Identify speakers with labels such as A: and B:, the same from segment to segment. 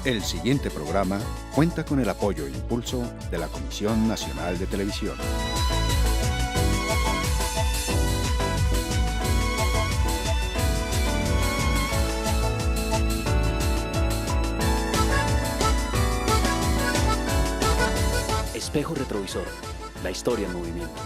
A: El siguiente programa cuenta con el apoyo e impulso de la Comisión Nacional de Televisión.
B: Espejo retrovisor, la historia en movimiento.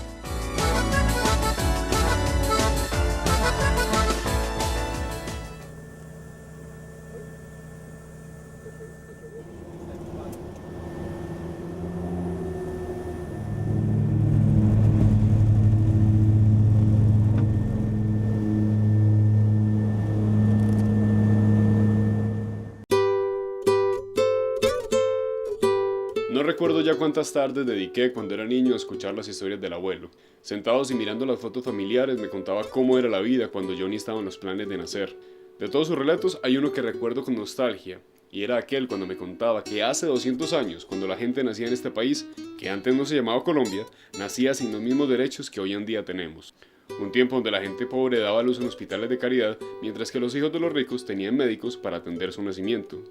C: No recuerdo ya cuántas tardes dediqué cuando era niño a escuchar las historias del abuelo. Sentados y mirando las fotos familiares me contaba cómo era la vida cuando yo ni estaba en los planes de nacer. De todos sus relatos hay uno que recuerdo con nostalgia, y era aquel cuando me contaba que hace 200 años, cuando la gente nacía en este país, que antes no se llamaba Colombia, nacía sin los mismos derechos que hoy en día tenemos. Un tiempo donde la gente pobre daba a luz en hospitales de caridad, mientras que los hijos de los ricos tenían médicos para atender su nacimiento.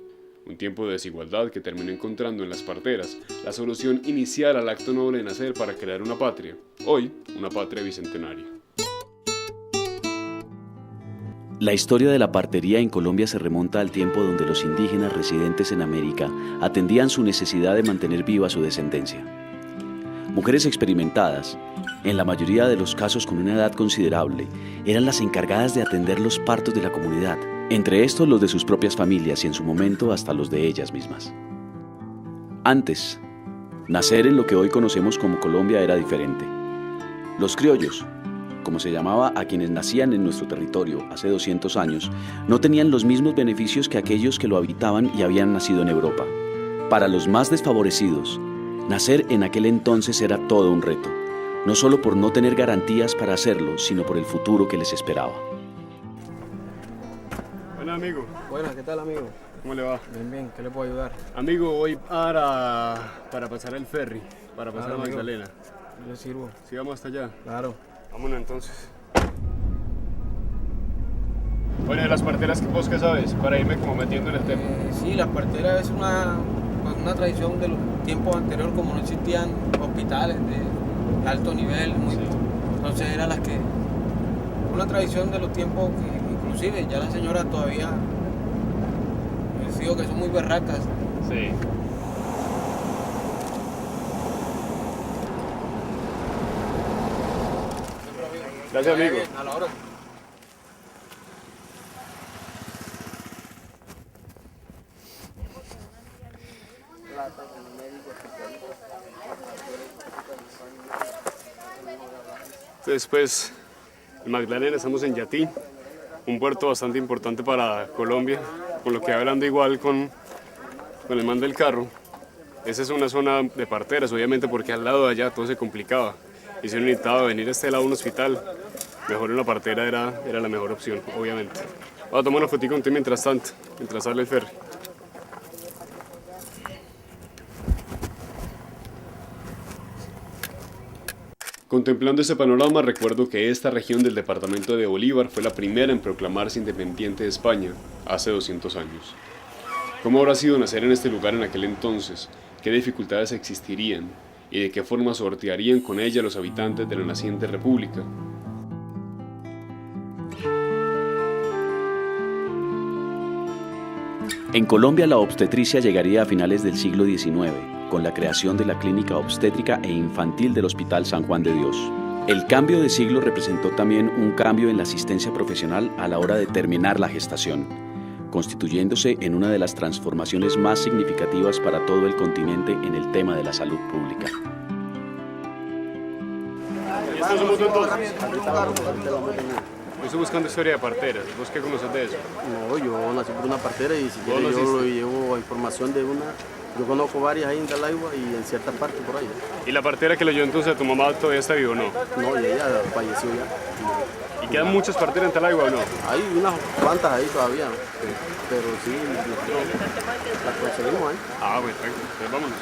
C: Un tiempo de desigualdad que terminó encontrando en las parteras la solución inicial al acto noble de nacer para crear una patria, hoy una patria bicentenaria.
B: La historia de la partería en Colombia se remonta al tiempo donde los indígenas residentes en América atendían su necesidad de mantener viva su descendencia. Mujeres experimentadas, en la mayoría de los casos con una edad considerable, eran las encargadas de atender los partos de la comunidad, entre estos los de sus propias familias y en su momento hasta los de ellas mismas. Antes, nacer en lo que hoy conocemos como Colombia era diferente. Los criollos, como se llamaba a quienes nacían en nuestro territorio hace 200 años, no tenían los mismos beneficios que aquellos que lo habitaban y habían nacido en Europa. Para los más desfavorecidos, nacer en aquel entonces era todo un reto, no solo por no tener garantías para hacerlo, sino por el futuro que les esperaba.
C: Hola amigo.
D: Buenas, ¿qué tal amigo?
C: ¿Cómo le va?
D: Bien, bien, ¿qué le puedo ayudar?
C: Amigo, voy para pasar el ferry, para pasar a Magdalena.
D: Yo le sirvo.
C: ¿Sí vamos hasta allá?
D: Claro.
C: Vámonos entonces. Bueno, de las parteras que vos que sabes, para irme como metiendo en el tema.
D: Sí, la partera es una tradición de los tiempos anteriores, como no existían hospitales de alto nivel,
C: Sí.
D: Entonces era una tradición de los tiempos que inclusive ya la señora todavía, les digo que son muy berracas.
C: Sí. Gracias, amigo.
D: A la hora.
C: Después, en Magdalena estamos en Yatí, un puerto bastante importante para Colombia, con lo que hablando igual con el man del carro. Esa es una zona de parteras, obviamente, porque al lado de allá todo se complicaba. Y si uno necesitaba venir a este lado a un hospital, mejor una partera era la mejor opción, obviamente. Voy a tomar una fotico contigo mientras tanto, mientras sale el ferry. Contemplando ese panorama, recuerdo que esta región del departamento de Bolívar fue la primera en proclamarse independiente de España, hace 200 años. ¿Cómo habrá sido nacer en este lugar en aquel entonces? ¿Qué dificultades existirían? ¿Y de qué forma sortearían con ella los habitantes de la naciente república?
B: En Colombia la obstetricia llegaría a finales del siglo XIX, con la creación de la Clínica Obstétrica e Infantil del Hospital San Juan de Dios. El cambio de siglo representó también un cambio en la asistencia profesional a la hora de terminar la gestación, constituyéndose en una de las transformaciones más significativas para todo el continente en el tema de la salud pública.
C: ¿Y estos somos todos? Yo estoy buscando historia de parteras. ¿Vos qué conoces de eso?
E: No, yo nací por una partera y si
C: ¿Vos
E: quiere yo
C: naciste?
E: lo llevo información de una. Yo conozco varias ahí en Dalagua y en ciertas partes por ahí.
C: ¿Y la partera que lo llevó entonces a tu mamá todavía está viva o no?
E: No, y ella falleció ya.
C: ¿Y quedan muchas parteras en Talagua o no?
E: Hay unas cuantas ahí todavía, ¿no? Pero sí, las conseguimos ahí.
C: Ah, perfecto. Pues vámonos.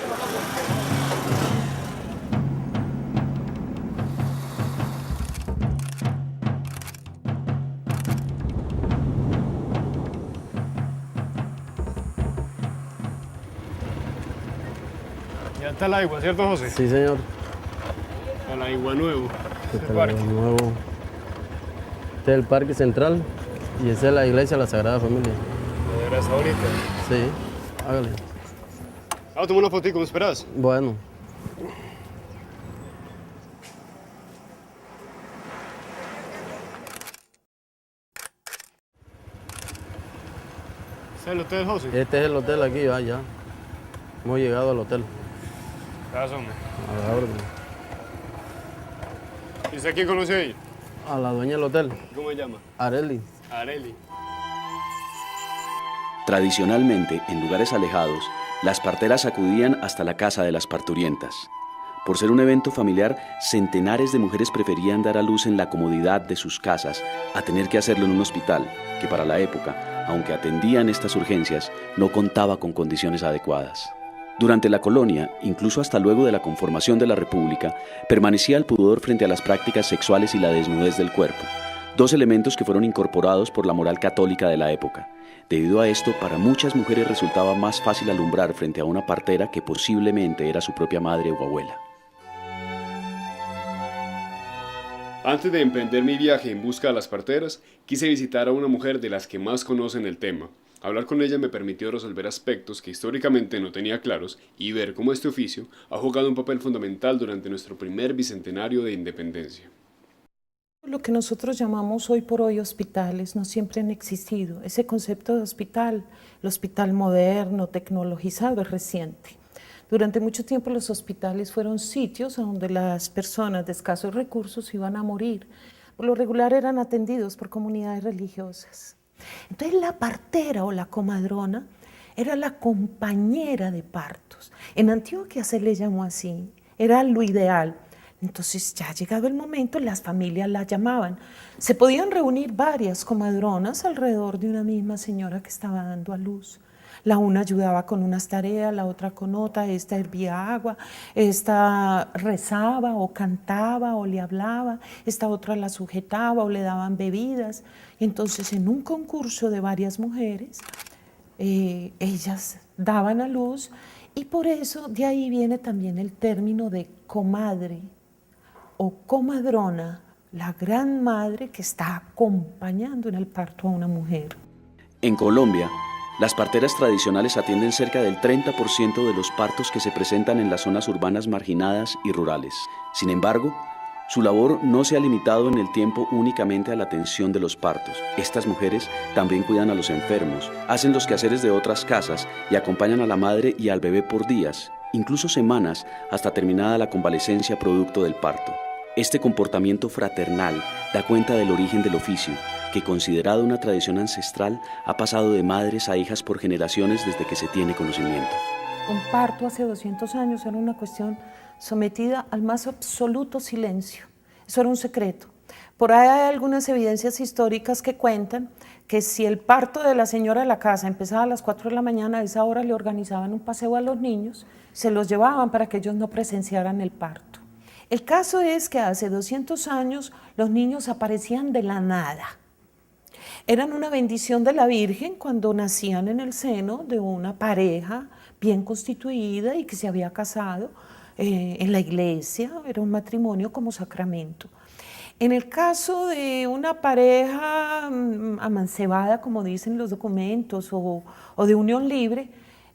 C: Ya está el agua, ¿cierto, José?
E: Sí, señor.
C: El agua nuevo.
E: Este es el nuevo. Este es el Parque Central y esa es la iglesia de la Sagrada Familia.
C: ¿De veras ahorita?
E: Sí, hágale.
C: Ah, toma una fotico, ¿me esperas?
E: Bueno.
C: ¿Ese es el hotel, José?
E: Este es el hotel aquí, ya. Hemos llegado al hotel.
C: Gracias, hombre.
E: A la orden.
C: ¿Y usted quién conoce ahí?
E: A la dueña del hotel,
C: ¿Cómo se llama?
E: Areli.
C: Areli.
B: Tradicionalmente, en lugares alejados, las parteras acudían hasta la casa de las parturientas. Por ser un evento familiar, centenares de mujeres preferían dar a luz en la comodidad de sus casas a tener que hacerlo en un hospital que para la época, aunque atendían estas urgencias, no contaba con condiciones adecuadas. Durante la colonia, incluso hasta luego de la conformación de la República, permanecía el pudor frente a las prácticas sexuales y la desnudez del cuerpo, dos elementos que fueron incorporados por la moral católica de la época. Debido a esto, para muchas mujeres resultaba más fácil alumbrar frente a una partera que posiblemente era su propia madre o abuela.
C: Antes de emprender mi viaje en busca de las parteras, quise visitar a una mujer de las que más conocen el tema. Hablar con ella me permitió resolver aspectos que históricamente no tenía claros y ver cómo este oficio ha jugado un papel fundamental durante nuestro primer bicentenario de independencia.
F: Lo que nosotros llamamos hoy por hoy hospitales no siempre han existido. Ese concepto de hospital, el hospital moderno, tecnologizado, es reciente. Durante mucho tiempo los hospitales fueron sitios a donde las personas de escasos recursos iban a morir. Por lo regular eran atendidos por comunidades religiosas. Entonces la partera o la comadrona era la compañera de partos. En Antioquia se le llamó así, era lo ideal. Entonces ya llegado el momento, las familias la llamaban. Se podían reunir varias comadronas alrededor de una misma señora que estaba dando a luz. La una ayudaba con unas tareas, la otra con otra, esta hervía agua, esta rezaba o cantaba o le hablaba, esta otra la sujetaba o le daban bebidas. Entonces en un concurso de varias mujeres, ellas daban a luz y por eso de ahí viene también el término de comadre o comadrona, la gran madre que está acompañando en el parto a una mujer.
B: En Colombia, las parteras tradicionales atienden cerca del 30% de los partos que se presentan en las zonas urbanas marginadas y rurales. Sin embargo, su labor no se ha limitado en el tiempo únicamente a la atención de los partos. Estas mujeres también cuidan a los enfermos, hacen los quehaceres de otras casas y acompañan a la madre y al bebé por días, incluso semanas, hasta terminada la convalecencia producto del parto. Este comportamiento fraternal da cuenta del origen del oficio, que considerado una tradición ancestral ha pasado de madres a hijas por generaciones desde que se tiene conocimiento.
F: Un parto hace 200 años era una cuestión sometida al más absoluto silencio. Eso era un secreto. Por ahí hay algunas evidencias históricas que cuentan que si el parto de la señora de la casa empezaba a las 4 de la mañana, a esa hora le organizaban un paseo a los niños, se los llevaban para que ellos no presenciaran el parto. El caso es que hace 200 años los niños aparecían de la nada. Eran una bendición de la Virgen cuando nacían en el seno de una pareja bien constituida y que se había casado en la iglesia, era un matrimonio como sacramento. En el caso de una pareja amancebada, como dicen los documentos, o de unión libre,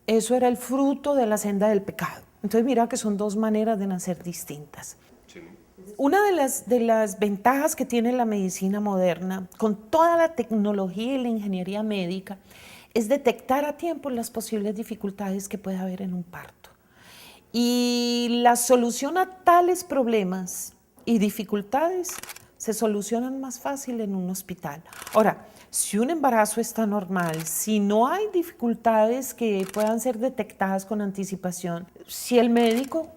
F: eso era el fruto de la senda del pecado. Entonces mira que son dos maneras de nacer distintas. Una de las ventajas que tiene la medicina moderna, con toda la tecnología y la ingeniería médica, es detectar a tiempo las posibles dificultades que puede haber en un parto. Y la solución a tales problemas y dificultades se solucionan más fácil en un hospital. Ahora, si un embarazo está normal, si no hay dificultades que puedan ser detectadas con anticipación, si el médico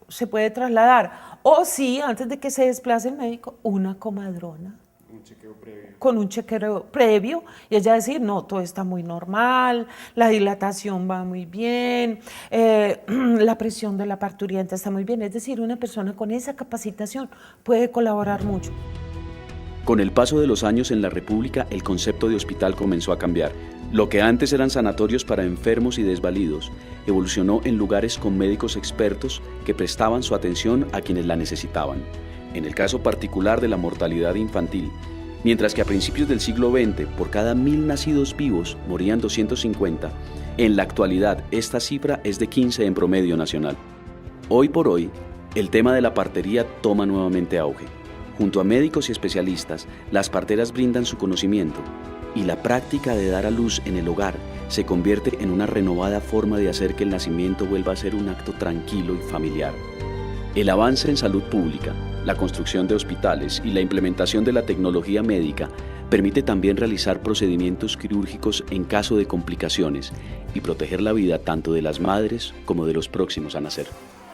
F: se puede trasladar, o si antes de que se desplace el médico, una comadrona.
C: Un chequeo previo.
F: Con un chequeo previo, y ella decir, no, todo está muy normal, la dilatación va muy bien, la presión de la parturienta está muy bien. Es decir, una persona con esa capacitación puede colaborar mucho.
B: Con el paso de los años en la República, el concepto de hospital comenzó a cambiar. Lo que antes eran sanatorios para enfermos y desvalidos, evolucionó en lugares con médicos expertos que prestaban su atención a quienes la necesitaban. En el caso particular de la mortalidad infantil, mientras que a principios del siglo XX, por cada 1000 nacidos vivos, morían 250, en la actualidad esta cifra es de 15 en promedio nacional. Hoy por hoy, el tema de la partería toma nuevamente auge. Junto a médicos y especialistas, las parteras brindan su conocimiento y la práctica de dar a luz en el hogar se convierte en una renovada forma de hacer que el nacimiento vuelva a ser un acto tranquilo y familiar. El avance en salud pública, la construcción de hospitales y la implementación de la tecnología médica permite también realizar procedimientos quirúrgicos en caso de complicaciones y proteger la vida tanto de las madres como de los próximos a nacer.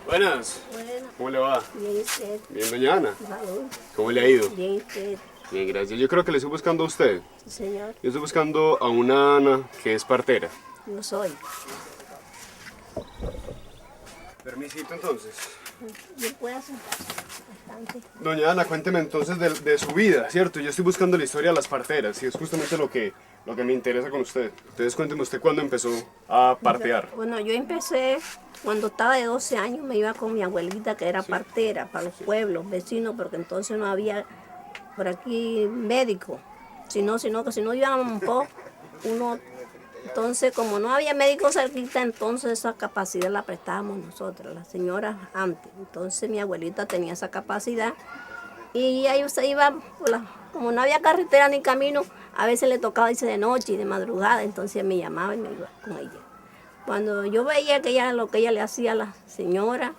C: Buenas.
G: Bueno,
C: ¿Cómo le va?
G: bien usted.
C: Bien, doña Ana.
G: Salud.
C: ¿Cómo le ha ido?
G: Bien usted.
C: Bien, gracias. Yo creo que le estoy buscando a usted.
G: Sí, señor.
C: Yo estoy buscando a una Ana que es partera.
G: Yo soy.
C: Permisito entonces.
G: Yo puedo hacer bastante.
C: Doña Ana, cuénteme entonces de su vida, ¿cierto? Yo estoy buscando la historia de las parteras y es justamente lo que me interesa con usted. Entonces cuénteme usted cuándo empezó a partear.
G: Bueno, yo empecé cuando estaba de 12 años, me iba con mi abuelita que era partera para los pueblos, vecinos, porque entonces no había por aquí médico. Si no íbamos un poco, entonces como no había médico cerquita, entonces esa capacidad la prestábamos nosotros, las señoras antes. Entonces mi abuelita tenía esa capacidad y ahí se iba, como no había carretera ni camino, a veces le tocaba irse de noche y de madrugada, entonces me llamaba y me iba con ella. Cuando yo veía que lo que ella le hacía a la señora,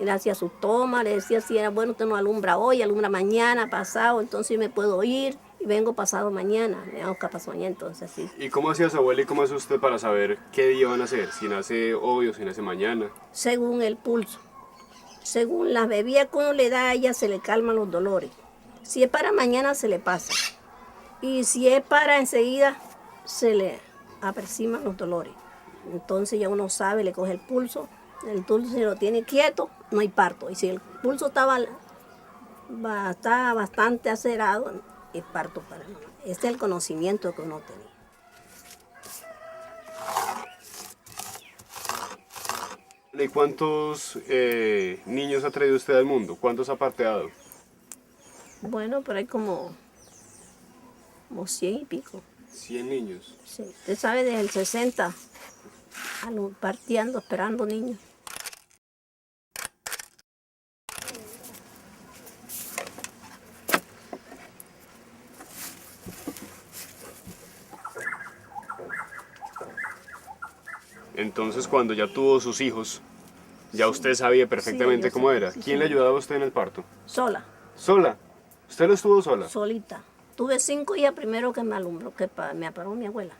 G: y le hacía sus tomas, le decía si era bueno, usted no alumbra hoy, alumbra mañana, pasado, entonces me puedo ir y vengo pasado mañana, me hago pasado mañana, entonces sí.
C: ¿Y cómo hacía su abuela y cómo hace usted para saber qué día van a hacer? Si nace hoy o si nace mañana.
G: Según el pulso, según las bebidas que uno le da a ella, se le calman los dolores. Si es para mañana, se le pasa. Y si es para enseguida, se le aperciman los dolores. Entonces ya uno sabe, le coge el pulso se lo tiene quieto, no hay parto. Y si el pulso está bastante acelerado, es parto para mí. Este es el conocimiento que uno tenía.
C: ¿Y cuántos niños ha traído usted al mundo? ¿Cuántos ha parteado?
G: Bueno, pero hay como 100 y pico.
C: 100 niños.
G: Sí. Usted sabe, desde el 60, partiendo, esperando niños.
C: Entonces, cuando ya tuvo sus hijos, ya usted sabía perfectamente
G: yo
C: cómo
G: sé,
C: era.
G: sí,
C: ¿Quién
G: sí.
C: le ayudaba a usted en el parto?
G: Sola,
C: ¿Sola? ¿Usted lo estuvo sola?
G: solita. Tuve 5 hijas primero que me alumbró, me aparó mi abuela.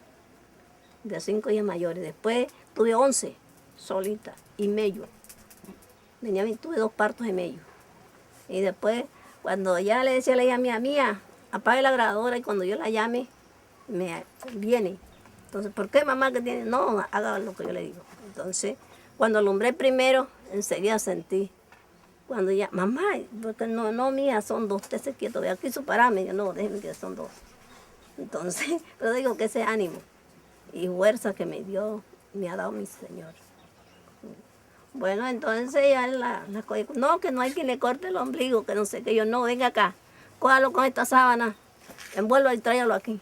G: De 5 hijas mayores. Después tuve 11, solita, y medio. Tuve 2 partos de medio. Y después, cuando ya le decía a la hija mía, apague la grabadora y cuando yo la llame, me viene. Entonces, ¿por qué mamá que tiene? No, haga lo que yo le digo. Entonces, cuando alumbré primero, enseguida sentí. Cuando ya, mamá, porque no, mía, son 2, esté quieto, de aquí su parame. Yo, no, déjeme que son 2. Entonces, yo digo que ese ánimo y fuerza que me ha dado mi Señor. Bueno, entonces ya no, que no hay quien le corte el ombligo, que no sé qué. Yo, no, venga acá, cójalo con esta sábana, envuelva y tráigalo aquí.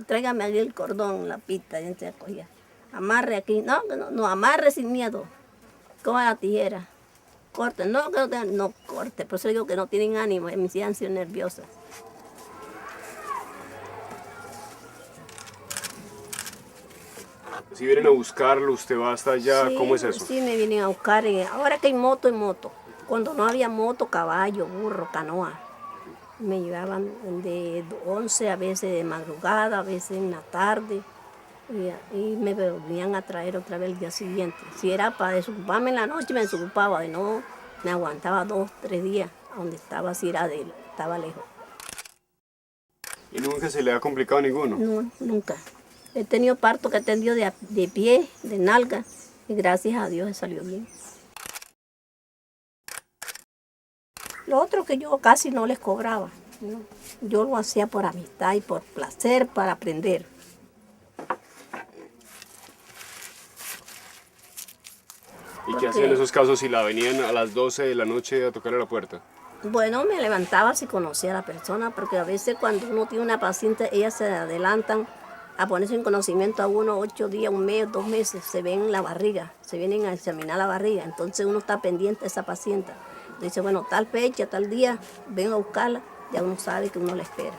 G: Tráigame aquí el cordón, la pista, y se cogía. Amarre aquí, no, amarre sin miedo. Coja la tijera, corte, no corte, por eso digo que no tienen ánimo, me hacían ansiedad nerviosa.
C: Si vienen a buscarlo, usted va hasta allá,
G: Sí,
C: ¿cómo es eso?
G: Sí, me vienen a buscar. Ahora que hay moto, Cuando no había moto, caballo, burro, canoa. Me llevaban de 11 a veces de madrugada, a veces en la tarde. Y me venían a traer otra vez el día siguiente. Si era para desocuparme en la noche, me desocupaba. Y no, me aguantaba 2, 3 días a donde estaba, si estaba lejos.
C: ¿Y nunca se le ha complicado ninguno?
G: No, nunca. He tenido parto que he tenido de pie, de nalga, y gracias a Dios salió bien. Lo otro que yo casi no les cobraba, ¿no? Yo lo hacía por amistad y por placer, para aprender.
C: ¿Y qué
G: Porque,
C: hacían en esos casos si la venían a las 12 de la noche a tocarle la puerta?
G: bueno, me levantaba si conocía a la persona, porque a veces cuando uno tiene una paciente, ellas se adelantan a ponerse en conocimiento a uno 8 días, 1 mes, 2 meses, se ven la barriga, se vienen a examinar la barriga, entonces uno está pendiente de esa paciente. Dice, bueno, tal fecha, tal día, ven a buscarla, ya uno sabe que uno la espera.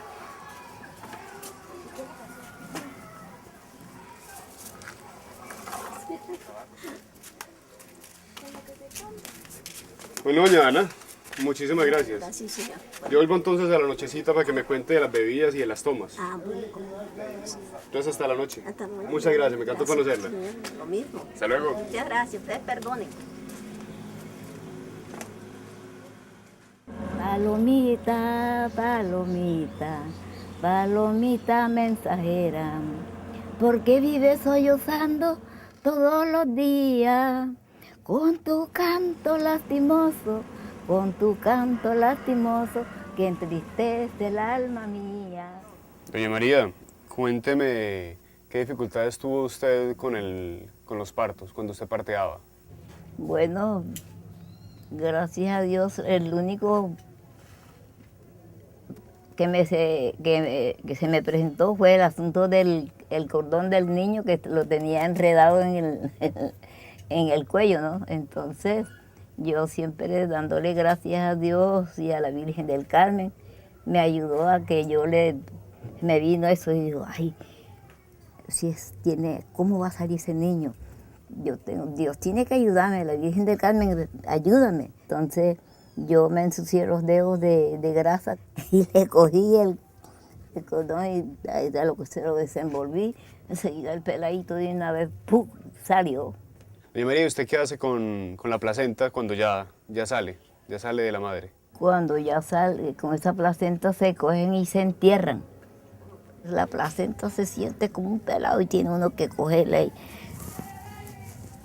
C: Bueno, doña Ana, muchísimas gracias.
G: Así señor.
C: Yo vuelvo entonces a la nochecita para que me cuente de las bebidas y de las tomas.
G: Ah, bueno.
C: Entonces hasta la noche.
G: Hasta luego.
C: Muchas gracias, me encantó
G: Gracias,
C: conocerla.
G: señor. Lo mismo.
C: Hasta luego.
G: Muchas gracias, ustedes perdonen.
H: Palomita, palomita, palomita mensajera, ¿por qué vives sollozando todos los días? Con tu canto lastimoso, con tu canto lastimoso, que entristece el alma mía.
C: Doña María, cuénteme qué dificultades tuvo usted con los partos, cuando usted parteaba.
H: Bueno, gracias a Dios, el único que se me presentó fue el asunto del cordón del niño, que lo tenía enredado en el cuello, ¿no? Entonces, yo siempre dándole gracias a Dios y a la Virgen del Carmen, me ayudó a que me vino eso y digo, ay, ¿cómo va a salir ese niño? Dios tiene que ayudarme, la Virgen del Carmen, ayúdame. Entonces, yo me ensucié los dedos de grasa y le cogí el cordón y ahí se lo desenvolví. Enseguida el peladito de una vez, ¡pum!, salió.
C: Doña María, ¿usted qué hace con la placenta cuando ya sale de la madre?
H: Cuando ya sale, con esa placenta se cogen y se entierran. La placenta se siente como un pelado y tiene uno que cogerla y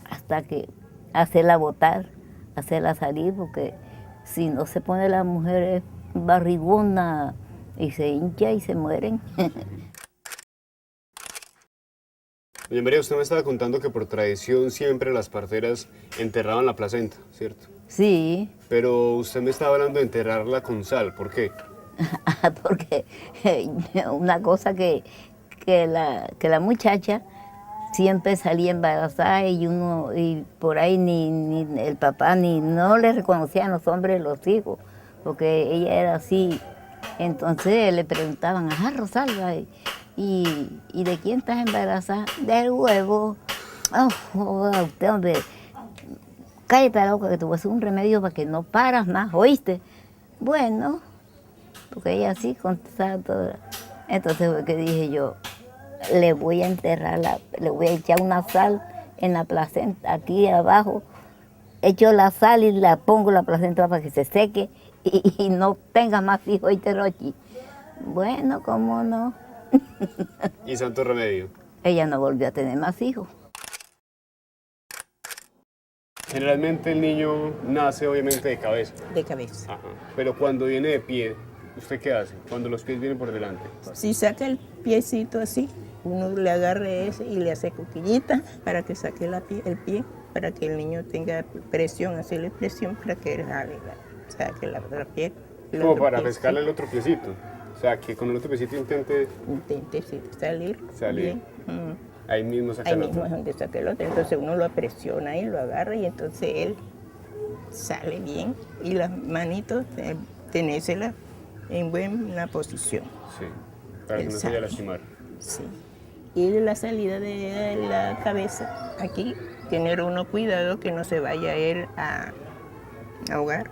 H: hasta que hacerla botar, hacerla salir, porque si no se pone la mujer barrigona y se hincha y se mueren.
C: Doña María, usted me estaba contando que por tradición siempre las parteras enterraban la placenta, ¿cierto?
H: Sí,
C: Pero usted me estaba hablando de enterrarla con sal, ¿por qué?
H: porque una cosa que la muchacha siempre salía embarazada y por ahí ni el papá no le reconocían los hombres los hijos, porque ella era así. Entonces le preguntaban, ajá, Rosalba, ¿y de quién estás embarazada? Del huevo. Oh, usted, hombre, cállate loca, que te voy a hacer un remedio para que no paras más, ¿oíste? Bueno, porque ella así contestaba todo. Entonces fue que dije yo, le voy a enterrar, le voy a echar una sal en la placenta, aquí abajo, echo la sal y la pongo en la placenta para que se seque y no tenga más hijos, ¿oíste, Rochi? Bueno, ¿cómo no?
C: Y santo remedio.
H: Ella no volvió a tener más hijos.
C: Generalmente el niño nace obviamente de cabeza.
I: De cabeza.
C: Ajá. Pero cuando viene de pie, ¿usted qué hace? Cuando los pies vienen por delante.
I: Si saca el piecito así, uno le agarre ese y le hace coquillita para que saque el pie, para que el niño tenga presión, hacerle presión para que él saque la piel.
C: Como para pescarle el otro piecito. O sea, que con el otro piecito intente
I: Sí, salir. Bien.
C: ahí mismo sacar
I: Ahí
C: el
I: mismo
C: otro.
I: es donde saca el otro. Entonces uno lo presiona y lo agarra y entonces él sale bien. Y las manitos, tenérselas en buena posición.
C: Sí, para que no se vaya a lastimar.
I: Sí. Y la salida de la cabeza, aquí, tener uno cuidado que no se vaya él a ahogar.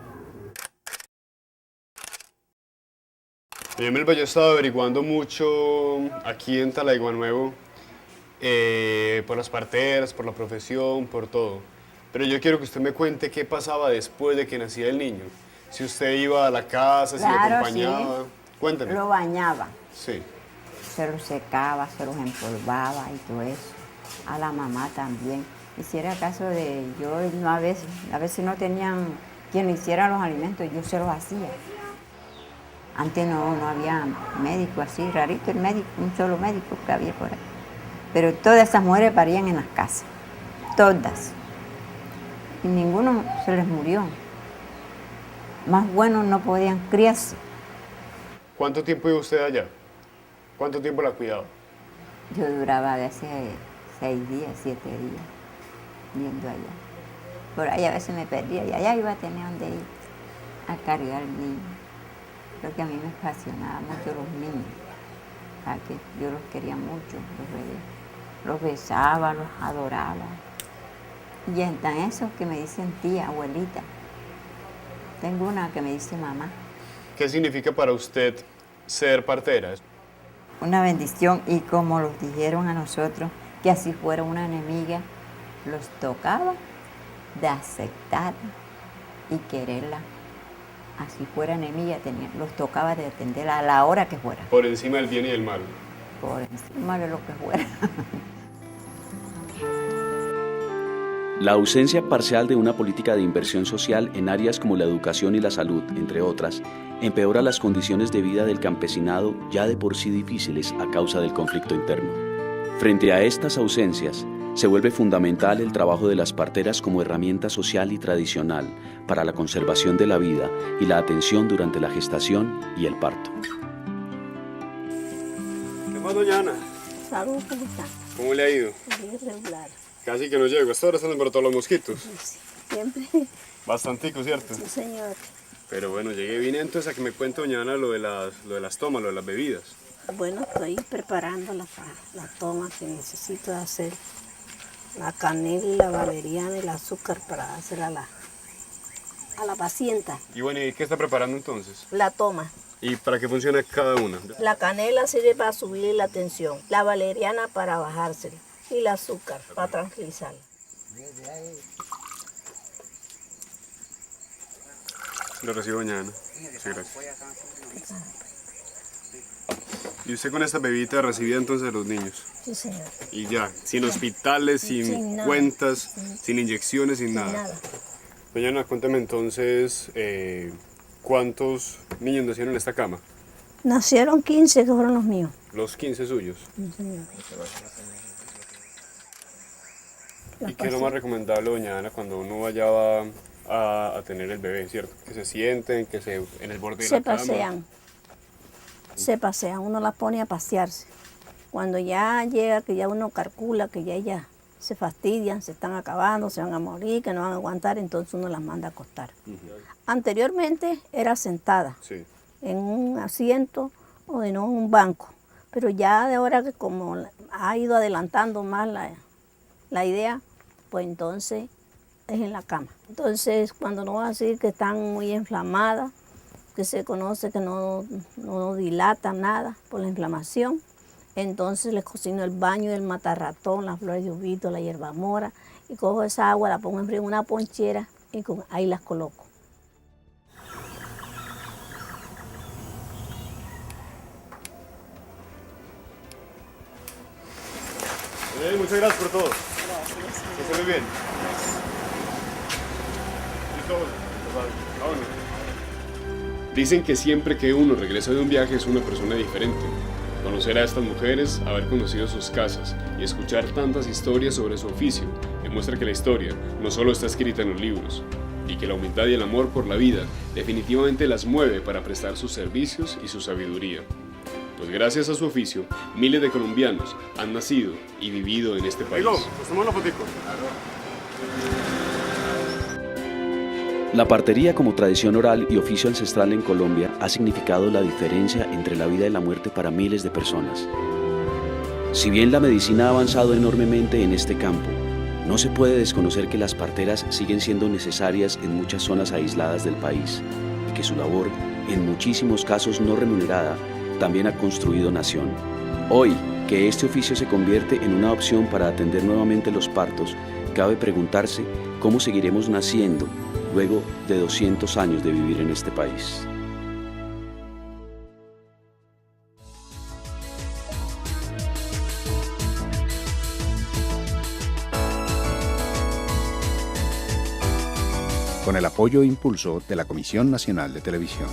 C: Doña Melba, yo he estado averiguando mucho aquí en Talaigua Nuevo por las parteras, por la profesión, por todo. Pero yo quiero que usted me cuente qué pasaba después de que nacía el niño. Si usted iba a la casa, si lo acompañaba.
J: Sí.
C: Cuénteme.
J: Lo bañaba,
C: Sí.
J: se los secaba, se los empolvaba y todo eso. A la mamá también. Hiciera caso de yo, no, a veces no tenían quien le hiciera los alimentos, yo se los hacía. Antes no había médico así, rarito el médico, un solo médico que había por ahí. Pero todas esas mujeres parían en las casas, todas. y ninguno se les murió. Más buenos no podían criarse.
C: ¿Cuánto tiempo iba usted allá? ¿Cuánto tiempo la cuidaba?
J: Yo duraba a veces 6 días, 7 días, yendo allá. Por ahí a veces me perdía y allá iba a tener donde ir a cargar niños. Porque a mí me apasionaba mucho los niños. Que yo los quería mucho, los besaba, los adoraba. Y están esos que me dicen tía, abuelita. Tengo una que me dice mamá.
C: ¿Qué significa para usted ser partera?
J: Una bendición, y como los dijeron a nosotros, que así fuera una enemiga, los tocaba de aceptar y quererla. Así fuera enemiga, los tocaba de atenderla a la hora que fuera.
C: Por encima del bien y del mal.
J: Por encima de lo que fuera.
B: La ausencia parcial de una política de inversión social en áreas como la educación y la salud, entre otras, empeora las condiciones de vida del campesinado ya de por sí difíciles a causa del conflicto interno. Frente a estas ausencias, se vuelve fundamental el trabajo de las parteras como herramienta social y tradicional para la conservación de la vida y la atención durante la gestación y el parto.
C: ¿Qué más, doña Ana?
G: Salud, ¿cómo está?
C: ¿Cómo le ha ido?
G: Bien regular.
C: Casi que no llego. Hasta ahora están embrotados los mosquitos.
G: Sí, siempre.
C: Bastantico, ¿cierto?
G: Sí, señor.
C: Pero bueno, vine entonces a que me cuente doña Ana lo de las tomas, lo de las bebidas.
G: Bueno, estoy preparando la toma que necesito hacer. La canela, la valeriana y el azúcar para hacer a la paciente.
C: Y bueno, ¿y qué está preparando entonces?
G: La toma.
C: ¿Y para qué funciona cada una?
G: La canela sirve para subirle la tensión, la valeriana para bajársela y el azúcar para tranquilizarla.
C: Lo recibo doña Ana. Muchas gracias. ¿Y usted con esta bebida recibía entonces a los niños?
G: Sí, señor.
C: Y ya, sin hospitales, sin cuentas, sin inyecciones, sin nada. Doña Ana, cuéntame entonces, ¿cuántos niños nacieron en esta cama?
G: Nacieron 15, que fueron los míos.
C: Los 15 suyos.
G: Sí, señor.
C: ¿Y qué es lo más recomendable, doña Ana, cuando uno vaya a tener el bebé, cierto? Que se sienten, en el borde de la cama.
G: Se pasean, uno las pone a pasearse. Cuando ya llega, que ya uno calcula que ya ellas se fastidian, se están acabando, se van a morir, que no van a aguantar, entonces uno las manda a acostar. Anteriormente era sentada, en un asiento o de no en un banco, pero ya de ahora que como ha ido adelantando más la idea, pues entonces es en la cama. Entonces cuando no va a decir que están muy inflamadas, que se conoce que no dilatan nada por la inflamación, entonces les cocino el baño del matarratón, las flores de ubito, la hierbamora, y cojo esa agua, la pongo en una ponchera y ahí las coloco.
C: Muchas gracias por todo. Gracias. Que esté muy bien. Dicen que siempre que uno regresa de un viaje es una persona diferente. Conocer a estas mujeres, haber conocido sus casas y escuchar tantas historias sobre su oficio demuestra que la historia no solo está escrita en los libros, y que la humildad y el amor por la vida definitivamente las mueve para prestar sus servicios y su sabiduría. Pues gracias a su oficio, miles de colombianos han nacido y vivido en este país.
B: La partería como tradición oral y oficio ancestral en Colombia ha significado la diferencia entre la vida y la muerte para miles de personas. Si bien la medicina ha avanzado enormemente en este campo, no se puede desconocer que las parteras siguen siendo necesarias en muchas zonas aisladas del país y que su labor, en muchísimos casos no remunerada, también ha construido nación. Hoy, que este oficio se convierte en una opción para atender nuevamente los partos, cabe preguntarse cómo seguiremos naciendo luego de 200 años de vivir en este país.
A: Con el apoyo e impulso de la Comisión Nacional de Televisión.